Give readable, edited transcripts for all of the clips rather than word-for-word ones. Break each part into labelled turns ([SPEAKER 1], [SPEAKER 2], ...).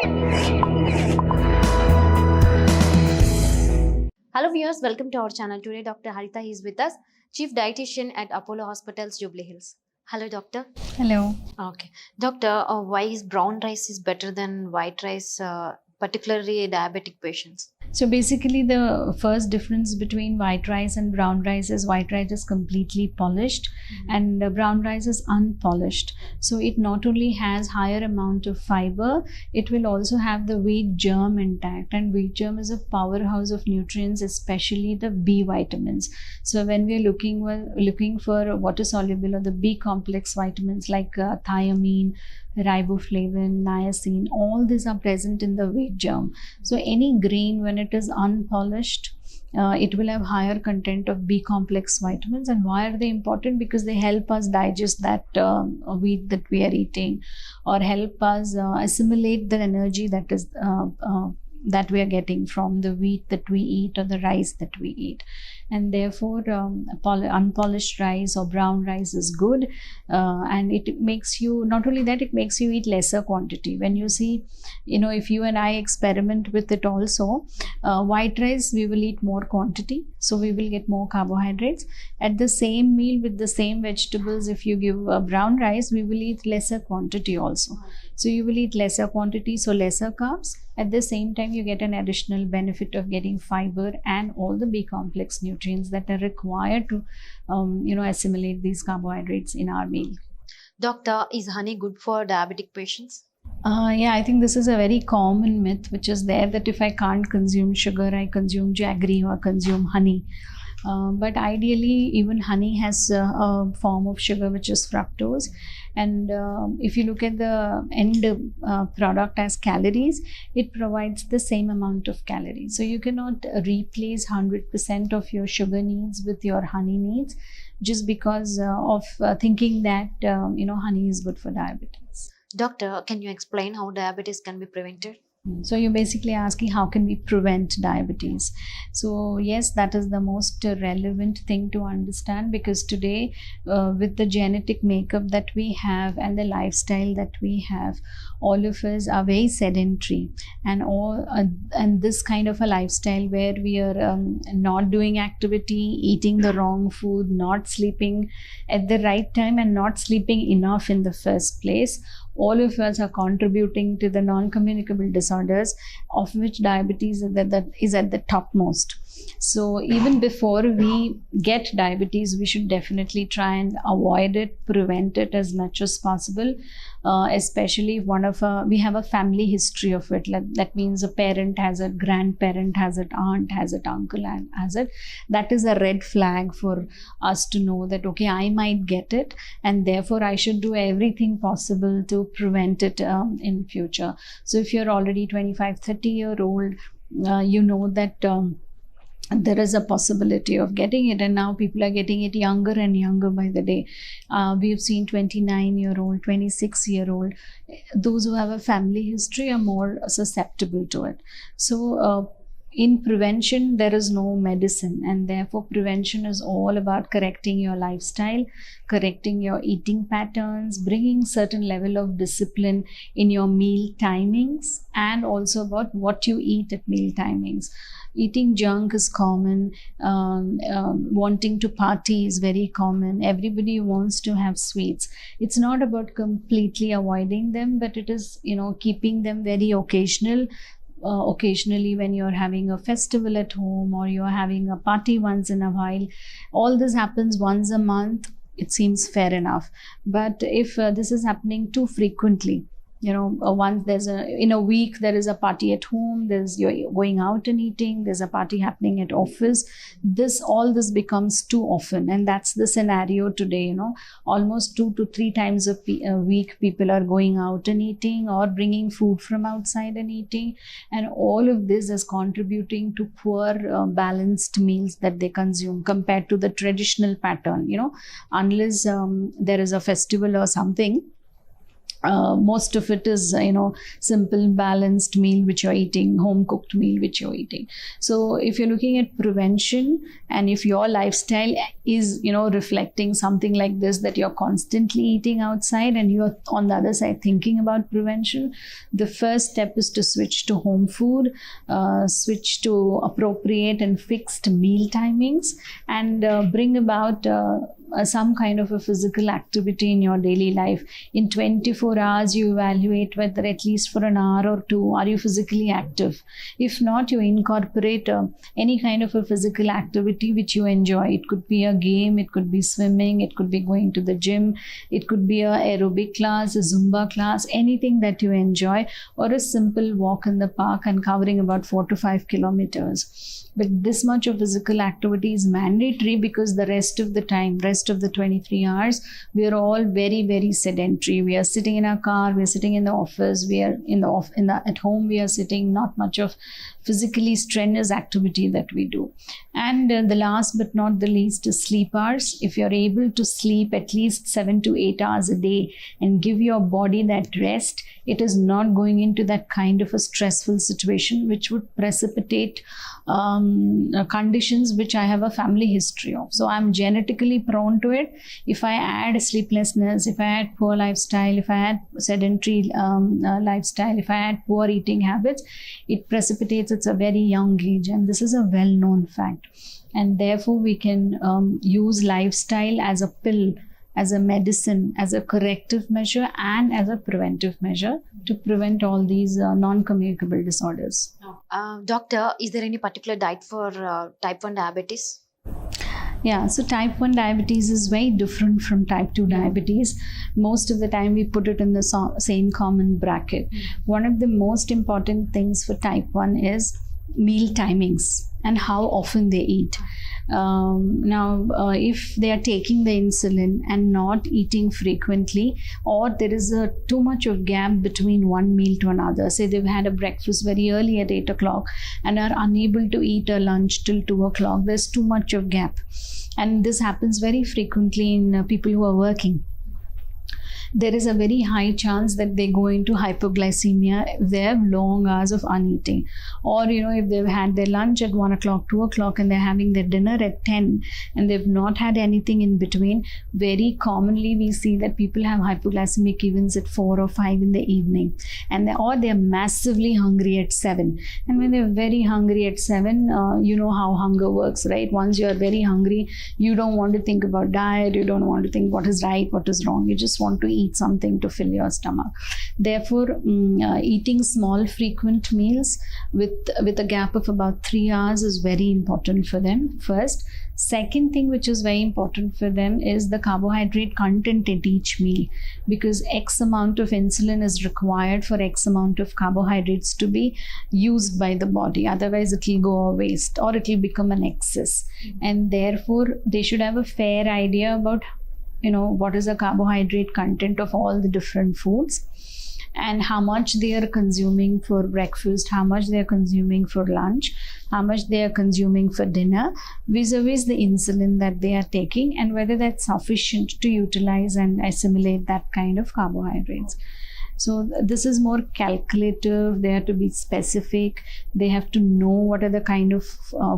[SPEAKER 1] Hello viewers, welcome to our channel. Today Dr. Harita is with us, Chief Dietitian at Apollo Hospitals, Jubilee Hills. Hello doctor.
[SPEAKER 2] Hello.
[SPEAKER 1] Okay. Doctor, why is brown rice is better than white rice, particularly diabetic patients?
[SPEAKER 2] So basically the first difference between white rice and brown rice is white rice is completely polished and brown rice is unpolished. So it not only has higher amount of fiber, it will also have the wheat germ intact, and wheat germ is a powerhouse of nutrients, especially the B vitamins. So when we are looking for water soluble or the B complex vitamins like thiamine, riboflavin, niacin, all these are present in the wheat germ. So any grain, when it is unpolished, it will have higher content of B complex vitamins. And why are they important? Because they help us digest that wheat that we are eating, or help us assimilate the energy that we are getting from the wheat that we eat or the rice that we eat. And therefore unpolished rice or brown rice is good, and it makes you, not only that, it makes you eat lesser quantity. When you see, if you and I experiment with it also, white rice we will eat more quantity, so we will get more carbohydrates. At the same meal with the same vegetables, if you give brown rice, we will eat lesser quantity also. So you will eat lesser quantity, so lesser carbs. At the same time, you get an additional benefit of getting fiber and all the B complex nutrients that are required to assimilate these carbohydrates in our meal.
[SPEAKER 1] Doctor, is honey good for diabetic patients?
[SPEAKER 2] Yeah, I think this is a very common myth which is there, that if I can't consume sugar, I consume jaggery or consume honey. But ideally, even honey has a form of sugar which is fructose. And if you look at the end product as calories, it provides the same amount of calories. So you cannot replace 100% of your sugar needs with your honey needs just because of thinking that honey is good for diabetes.
[SPEAKER 1] Doctor, can you explain how diabetes can be prevented?
[SPEAKER 2] So you're basically asking how can we prevent diabetes. So yes, that is the most relevant thing to understand, because today with the genetic makeup that we have and the lifestyle that we have, all of us are very sedentary, and this kind of a lifestyle where we are not doing activity, eating the wrong food, not sleeping at the right time, and not sleeping enough in the first place, all of us are contributing to the non-communicable disorders, of which diabetes is at the topmost. So even before we get diabetes, we should definitely try and avoid it, prevent it as much as possible, especially if we have a family history of it. That means a parent has it, grandparent has it, aunt has it, uncle has it. That is a red flag for us to know that, okay, I might get it, and therefore I should do everything possible to prevent it in future. So if you're already 25, 30-year-old, you know that there is a possibility of getting it, and now people are getting it younger and younger by the day. We've seen 29-year-old, 26-year-old. Those who have a family history are more susceptible to it. So in prevention, there is no medicine, and therefore prevention is all about correcting your lifestyle, correcting your eating patterns, bringing certain level of discipline in your meal timings, and also about what you eat at meal timings. Eating junk is common. Wanting to party is very common. Everybody wants to have sweets. It's not about completely avoiding them, but it is, keeping them very occasional. Occasionally, when you're having a festival at home or you're having a party once in a while, all this happens once a month, it seems fair enough. But if this is happening too frequently, once in a week there is a party at home, you're going out and eating, there's a party happening at office, all this becomes too often. And that's the scenario today. Almost 2 to 3 times a week people are going out and eating, or bringing food from outside and eating, and all of this is contributing to poor balanced meals that they consume compared to the traditional pattern. Unless there is a festival or something, Most of it is simple balanced meal which you're eating, home cooked meal which you're eating. So if you're looking at prevention, and if your lifestyle is reflecting something like this, that you're constantly eating outside and you're on the other side thinking about prevention, the first step is to switch to home food, switch to appropriate and fixed meal timings, and bring about some kind of a physical activity in your daily life. In 24 hours, you evaluate whether at least for an hour or two, are you physically active? If not, you incorporate any kind of a physical activity which you enjoy. It could be a game, it could be swimming, it could be going to the gym, it could be a aerobic class, a Zumba class, anything that you enjoy, or a simple walk in the park and covering about 4 to 5 kilometers. But this much of physical activity is mandatory, because the rest of the time, rest of the 23 hours, we are all very, very sedentary. We are sitting in our car, we are sitting in the office, we are at home, we are sitting, not much of physically strenuous activity that we do. And the last but not the least is sleep hours. If you're able to sleep at least 7 to 8 hours a day and give your body that rest, it is not going into that kind of a stressful situation which would precipitate conditions which I have a family history of. So I'm genetically prone to it. If I add sleeplessness, if I add poor lifestyle, if I add sedentary lifestyle, if I add poor eating habits, it precipitates at a very young age, and this is a well-known fact. And therefore we can use lifestyle as a pill, as a medicine, as a corrective measure, and as a preventive measure to prevent all these non-communicable disorders.
[SPEAKER 1] Doctor, is there any particular diet for type 1 diabetes?
[SPEAKER 2] Yeah, so type 1 diabetes is very different from type 2 diabetes. Most of the time we put it in the same common bracket. One of the most important things for type 1 is meal timings and how often they eat. If they are taking the insulin and not eating frequently, or there is too much of gap between one meal to another, say they've had a breakfast very early at 8 o'clock and are unable to eat a lunch till 2 o'clock, there's too much of gap. And this happens very frequently in people who are working. There is a very high chance that they go into hypoglycemia if they have long hours of uneating. Or, if they've had their lunch at 1 o'clock, 2 o'clock, and they're having their dinner at 10, and they've not had anything in between, very commonly we see that people have hypoglycemic events at 4 or 5 in the evening. Or they're massively hungry at 7. And when they're very hungry at 7, you know how hunger works, right? Once you're very hungry, you don't want to think about diet, you don't want to think what is right, what is wrong. You just want to eat something to fill your stomach. Therefore, eating small frequent meals with a gap of about 3 hours is very important for them, first. Second thing which is very important for them is the carbohydrate content at each meal, because X amount of insulin is required for X amount of carbohydrates to be used by the body. Otherwise it will go a waste, or it will become an excess. And therefore they should have a fair idea about what is the carbohydrate content of all the different foods, and how much they are consuming for breakfast, how much they are consuming for lunch, how much they are consuming for dinner, vis-a-vis the insulin that they are taking, and whether that's sufficient to utilize and assimilate that kind of carbohydrates. So this is more calculative. They have to be specific. They have to know what are the kind of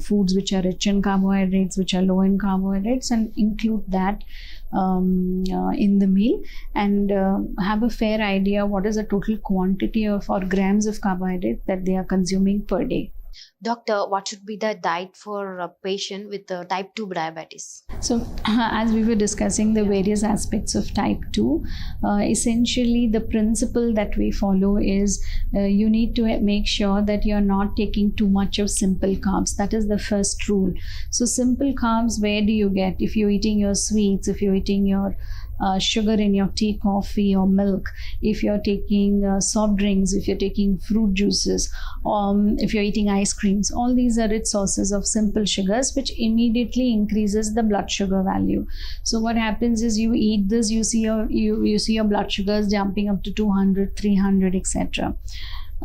[SPEAKER 2] foods which are rich in carbohydrates, which are low in carbohydrates, and include that in the meal, and have a fair idea what is the total quantity of or grams of carbohydrate that they are consuming per day.
[SPEAKER 1] Doctor, what should be the diet for a patient with type 2 diabetes?
[SPEAKER 2] So, as we were discussing the various aspects of type 2, essentially the principle that we follow is you need to make sure that you're not taking too much of simple carbs. That is the first rule. So, simple carbs, where do you get? If you're eating your sweets, if you're eating your sugar in your tea, coffee or milk, if you're taking soft drinks, if you're taking fruit juices, if you're eating ice creams, all these are rich sources of simple sugars, which immediately increases the blood sugar value. So what happens is you eat this, you see your blood sugars jumping up to 200, 300, etc.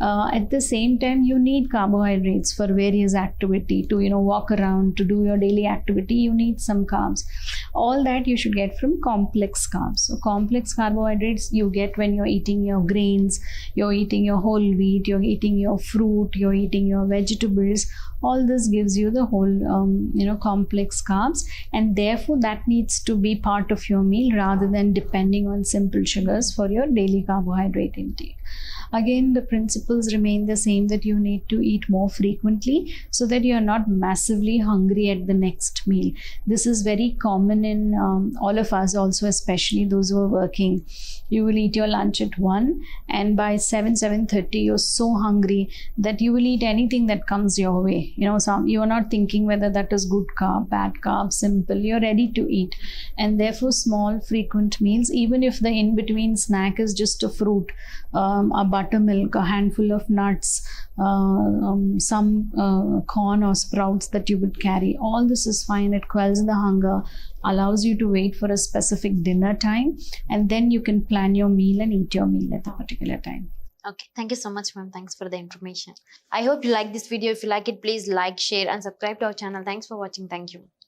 [SPEAKER 2] At the same time, you need carbohydrates for various activity, to walk around, to do your daily activity. You need some carbs. All that you should get from complex carbs. So complex carbohydrates you get when you're eating your grains, you're eating your whole wheat, you're eating your fruit, you're eating your vegetables. All this gives you the whole complex carbs, and therefore that needs to be part of your meal rather than depending on simple sugars for your daily carbohydrate intake. Again, the principles remain the same, that you need to eat more frequently so that you're not massively hungry at the next meal. This is very common in all of us, also especially those who are working. You will eat your lunch at 1, and by 7:30 you're so hungry that you will eat anything that comes your way. You are not thinking whether that is good carb, bad carb, simple. You're ready to eat. And therefore small frequent meals, even if the in-between snack is just a fruit, a buttermilk, a handful of nuts, some corn or sprouts that you would carry, all this is fine. It quells the hunger, allows you to wait for a specific dinner time, and then you can plan your meal and eat your meal at a particular time.
[SPEAKER 1] Okay, thank you so much, ma'am. Thanks for the information. I hope you like this video. If you like it, please like, share, and subscribe to our channel. Thanks for watching. Thank you.